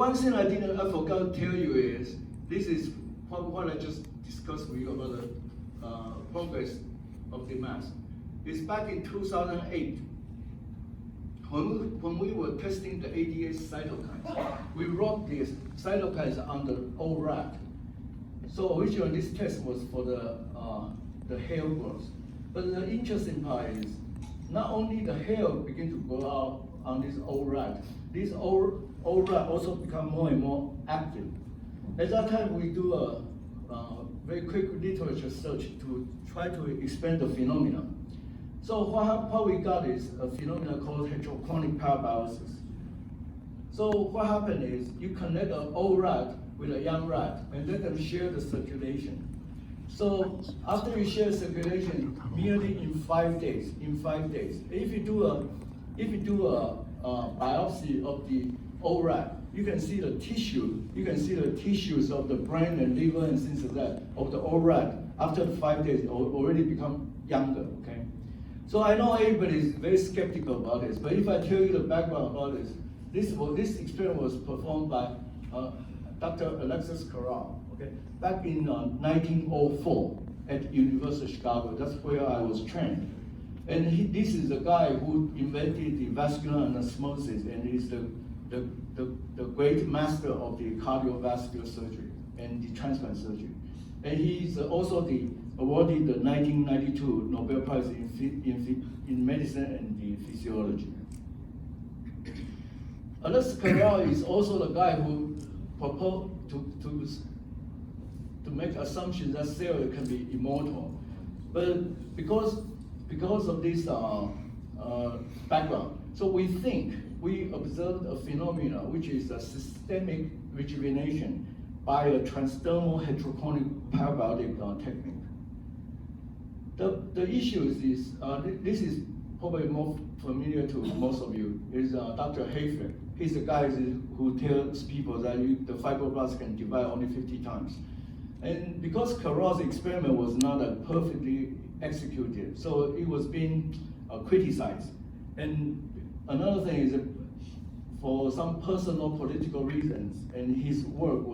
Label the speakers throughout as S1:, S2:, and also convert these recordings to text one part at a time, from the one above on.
S1: one thing I forgot to tell you is, this is what I just discussed with you about the progress of the mass. It's back in 2008, when we were testing the ADH cytokines. We wrote these cytokines on the ORAT. So originally this test was for the hair growth. But the interesting part is, not only the hair begin to grow out on this ORAT, this ORAT also become more and more active. At that time, we do a very quick literature search to try to explain the phenomena. So what we got is a phenomenon called heterochronic parabiosis. So what happened is, you connect an old rat with a young rat and let them share the circulation. So after you share circulation, merely in 5 days, if you do a biopsy of the old rat, you can see the tissue. You can see the tissues of the brain and liver and things like that of the old rat. After 5 days, already become younger. Okay. So I know everybody is very skeptical about this, but if I tell you the background about this, this experiment was performed by Dr. Alexis Carrel, okay, back in 1904 at University of Chicago. That's where I was trained. And this is the guy who invented the vascular anastomosis, and he's the great master of the cardiovascular surgery and the transplant surgery. And he's also awarded the 1992 Nobel Prize in medicine and the physiology. Alexis Carrel is also the guy who proposed to make assumptions that cells can be immortal. But because of this background, so we observed a phenomenon which is a systemic rejuvenation by a transdermal heterochronic parabiotic technique. The issue is this is probably more familiar to most of you, is Dr. Hayflick. He's the guy who tells people that the fibroblasts can divide only 50 times. And because Carrel's experiment was not perfectly executed, so it was being criticized. And another thing is that for some personal political reasons, and his work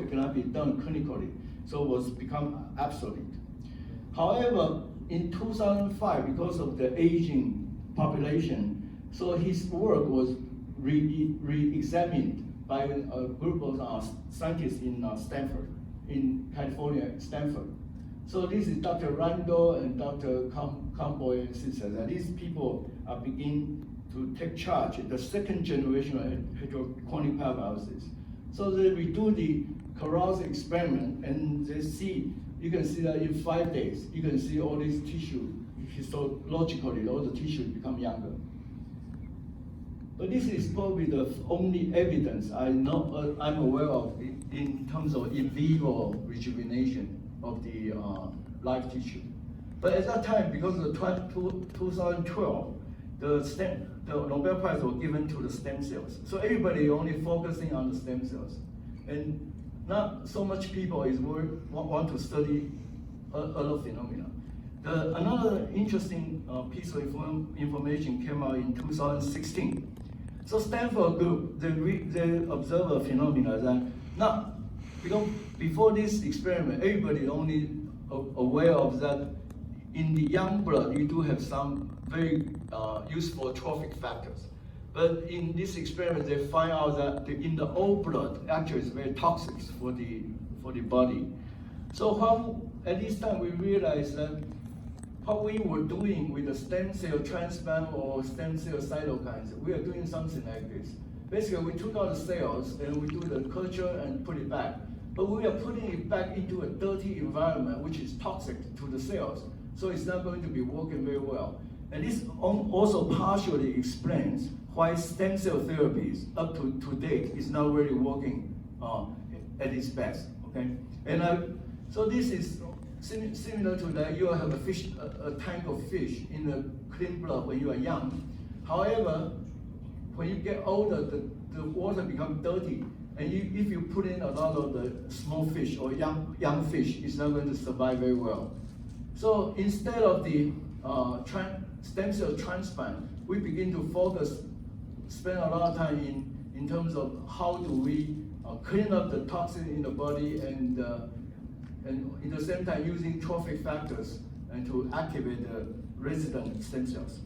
S1: cannot be done clinically, so it was become obsolete. However, in 2005, because of the aging population, so his work was re-examined by a group of scientists in Stanford, in California, Stanford. So this is Dr. Randall and Dr. Camboy and sisters. And these people are beginning to take charge of the second generation of heterochronic parabiosis. So they redo the Carrel's experiment, and they see, you can see that in 5 days, you can see all this tissue, histologically, all the tissue become younger. But this is probably the only evidence I'm aware of in terms of in vivo rejuvenation of the live tissue. But at that time, because of 2012, the Nobel Prize was given to the stem cells. So everybody only focusing on the stem cells. And not so much people want to study other phenomena. Another interesting piece of information came out in 2016. So Stanford group, they observe a phenomena that because before this experiment, everybody only aware of that in the young blood, you do have some very useful trophic factors. But in this experiment, they find out that in the old blood, actually it's very toxic for the body. So at this time, we realized that what we were doing with the stem cell transplant or stem cell cytokines, we are doing something like this. Basically, we took out the cells and we do the culture and put it back. But we are putting it back into a dirty environment, which is toxic to the cells. So it's not going to be working very well. And this also partially explains why stem cell therapies up to date is not really working at its best, okay? And so this is similar to that you have a tank of fish in the clean blood when you are young. However, when you get older, the water becomes dirty. And if you put in a lot of the small fish or young fish, it's not going to survive very well. So instead of the stem cell transplant, we begin to spend a lot of time in in terms of how do we clean up the toxin in the body and in the same time using trophic factors and to activate the resident stem cells.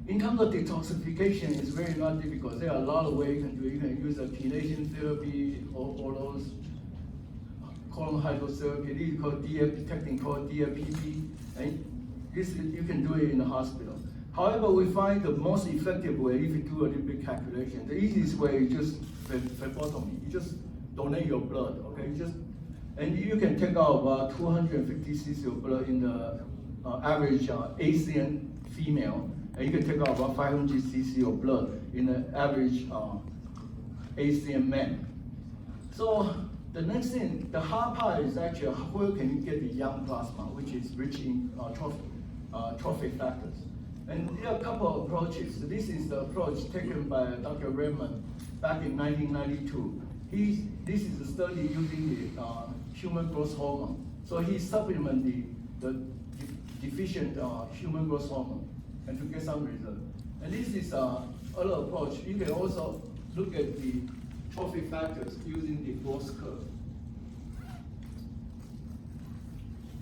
S1: In terms of detoxification, it's very not difficult. There are a lot of ways you can do it. You can use a chelation therapy or those colon hydrotherapy. This is called technique called DFPP, and this you can do it in the hospital. However, we find the most effective way, if you do a little bit calculation, the easiest way is just phlebotomy. You just donate your blood, okay? And you can take out about 250 cc of blood in the average Asian female, and you can take out about 500 cc of blood in the average Asian man. So the next thing, the hard part is actually where can you get the young plasma, which is rich in trophic factors. And there are a couple of approaches. So this is the approach taken by Dr. Raymond back in 1992. This is a study using the human growth hormone. So he supplemented the deficient human growth hormone and to get some result. And this is another approach. You can also look at the trophic factors using the growth curve.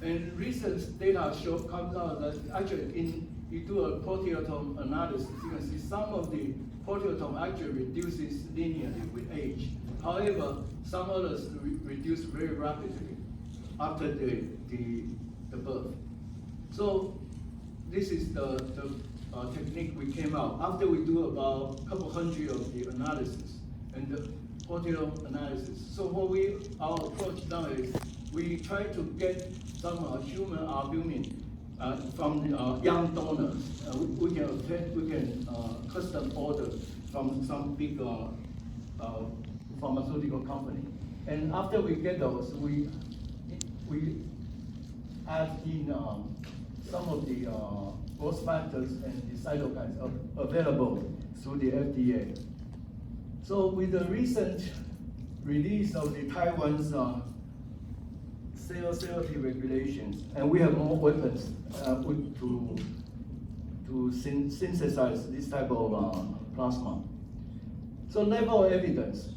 S1: And recent data comes out that actually you do a proteome analysis, you can see some of the proteome actually reduces linearly with age. However, some others reduce very rapidly after the birth. So this is the technique we came out. After we do about a couple hundred of the analysis and the proteome analysis. So our approach now is we try to get some human albumin from young donors. We can custom order from some big pharmaceutical company. And after we get those, we add in some of the growth factors and the cytokines available through the FDA. So with the recent release of the Taiwan's cell therapy regulations, and we have more weapons to synthesize this type of plasma. So level of evidence.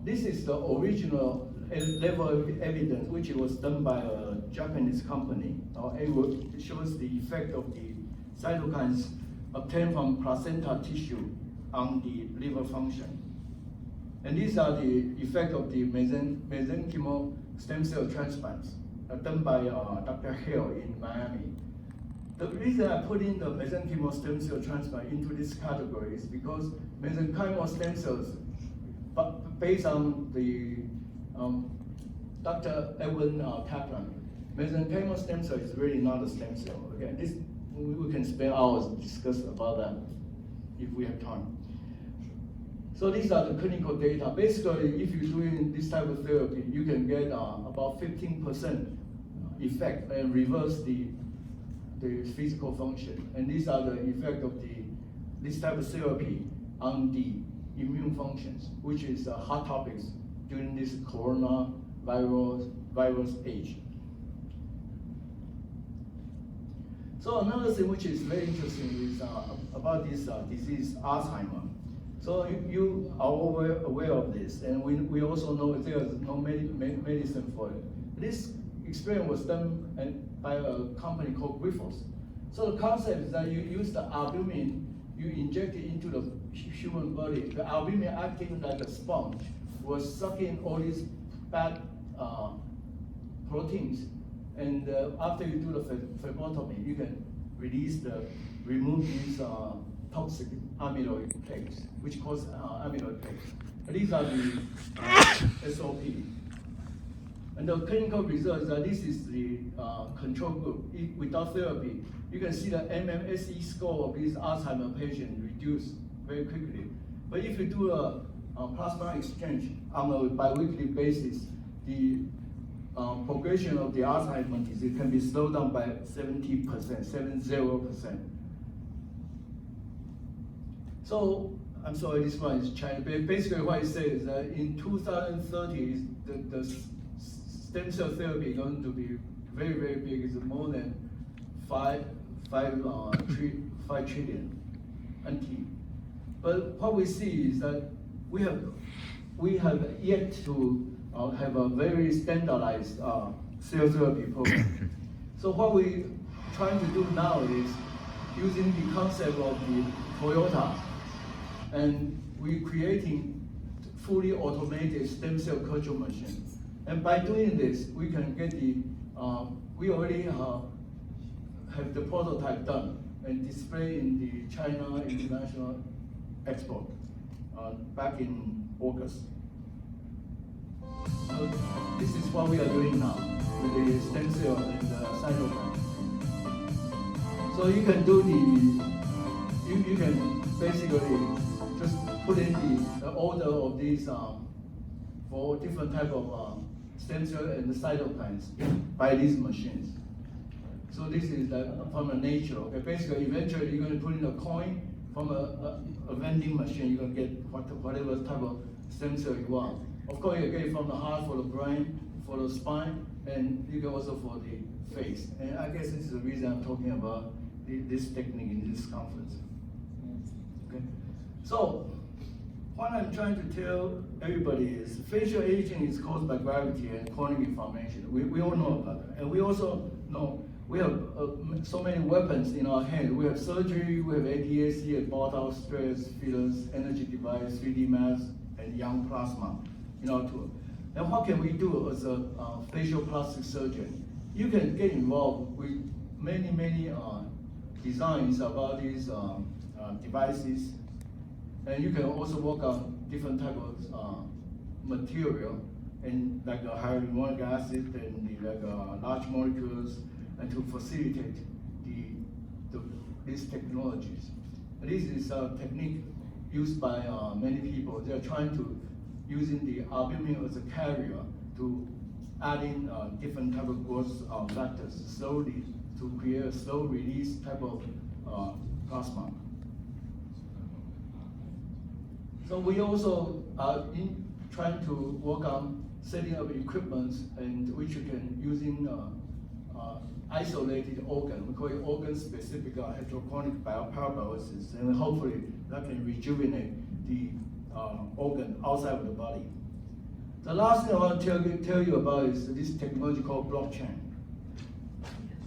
S1: This is the original level of evidence, which was done by a Japanese company. It shows the effect of the cytokines obtained from placenta tissue on the liver function. And these are the effect of the mesenchymal stem cell transplants done by Dr. Hale in Miami. The reason I put in the mesenchymal stem cell transplant into this category is because mesenchymal stem cells, based on the Dr. Edwin Kaplan, mesenchymal stem cell is really not a stem cell. Again, we can spend hours discuss about that if we have time. So these are the clinical data. Basically, if you're doing this type of therapy, you can get about 15% effect and reverse the physical function. And these are the effect of this type of therapy on the immune functions, which is hot topics during this coronavirus age. So another thing which is very interesting is about this disease, Alzheimer. So you are aware of this, and we also know there is no medicine for it. This experiment was done by a company called Grifols. So the concept is that you use the albumin, you inject it into the human body. The albumin acting like a sponge was sucking all these bad proteins, and after you do the phlebotomy, you can remove these toxic amyloid plaques, which cause amyloid plaques. These are the SOP. And the clinical result is that this is the control group. Without therapy, you can see the MMSE score of these Alzheimer patients reduce very quickly. But if you do a plasma exchange on a biweekly basis, the progression of the Alzheimer disease can be slowed down by 70%, 70%. So, I'm sorry, this one is China. Basically what it says is that in 2030, the stem cell therapy is going to be very, very big. It's more than 5 trillion NT. But what we see is that we have yet to have a very standardized cell therapy program. So what we trying to do now is using the concept of the Toyota, and we're creating fully automated stem cell culture machine. And by doing this, we can get we already have the prototype done and displayed in the China International Expo back in August. So this is what we are doing now with the stem cell and the cytokine. So you can do you can basically just put in the order of these for different type of stem cell and the cytokines by these machines. So this is from the nature. Okay, basically, eventually you're going to put in a coin from a vending machine. You're going to get whatever type of stem cell you want. Of course, you get it from the heart, for the brain, for the spine, and you can also for the face. And I guess this is the reason I'm talking about this technique in this conference. Okay, so what I'm trying to tell everybody is facial aging is caused by gravity and chronic inflammation. We all know about that. And we also know we have so many weapons in our hand. We have surgery, we have ADAC, and Botox, stress, fillers, energy device, 3D mask, and young plasma in our tool. And what can we do as a facial plastic surgeon? You can get involved with many designs about these devices. And you can also work on different type of material, and like hyaluronic acid and large molecules, and to facilitate these technologies. And this is a technique used by many people. They are trying to using the albumin as a carrier to add in different type of growth factors slowly to create a slow release type of plasma. So we also are trying to work on setting up equipment and which you can using isolated organ. We call it organ-specific heterochronic parabiosis, and hopefully that can rejuvenate the organ outside of the body. The last thing I want to tell you about is this technology called blockchain.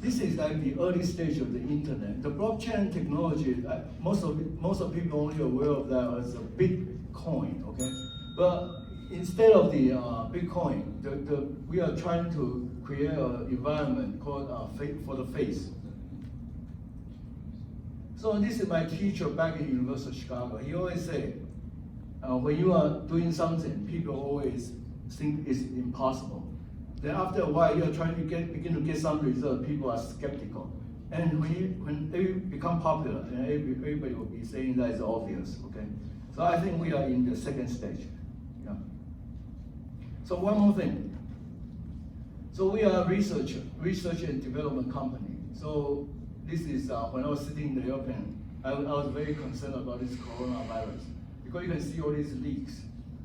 S1: This is like the early stage of the internet. The blockchain technology, most of people only aware of that as a Bitcoin, okay? But instead of the Bitcoin, we are trying to create an environment called for the face. So this is my teacher back in University of Chicago. He always say, when you are doing something, people always think it's impossible. Then after a while, you are trying to begin to get some result. People are skeptical, and when they become popular, and everybody will be saying that it's obvious. Okay, so I think we are in the second stage. Yeah. So one more thing. So we are a research and development company. So this is when I was sitting in the airplane, I was very concerned about this coronavirus because you can see all these leaks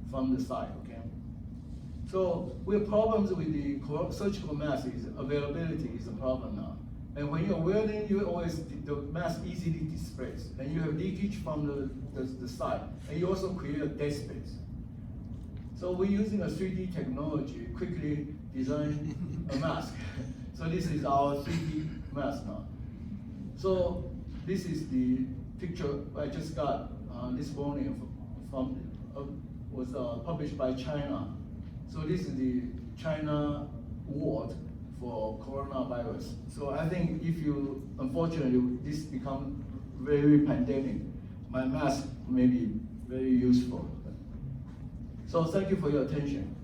S1: from the side. Okay. So we have problems with the surgical mask. Availability is a problem now. And when you're wearing, the mask easily displays. And you have leakage from the side. And you also create a dead space. So we're using a 3D technology, quickly design a mask. So this is our 3D mask now. So this is the picture I just got this morning was published by China. So this is the China ward for coronavirus. So I think if you, unfortunately, this become very pandemic, my mask may be very useful. So thank you for your attention.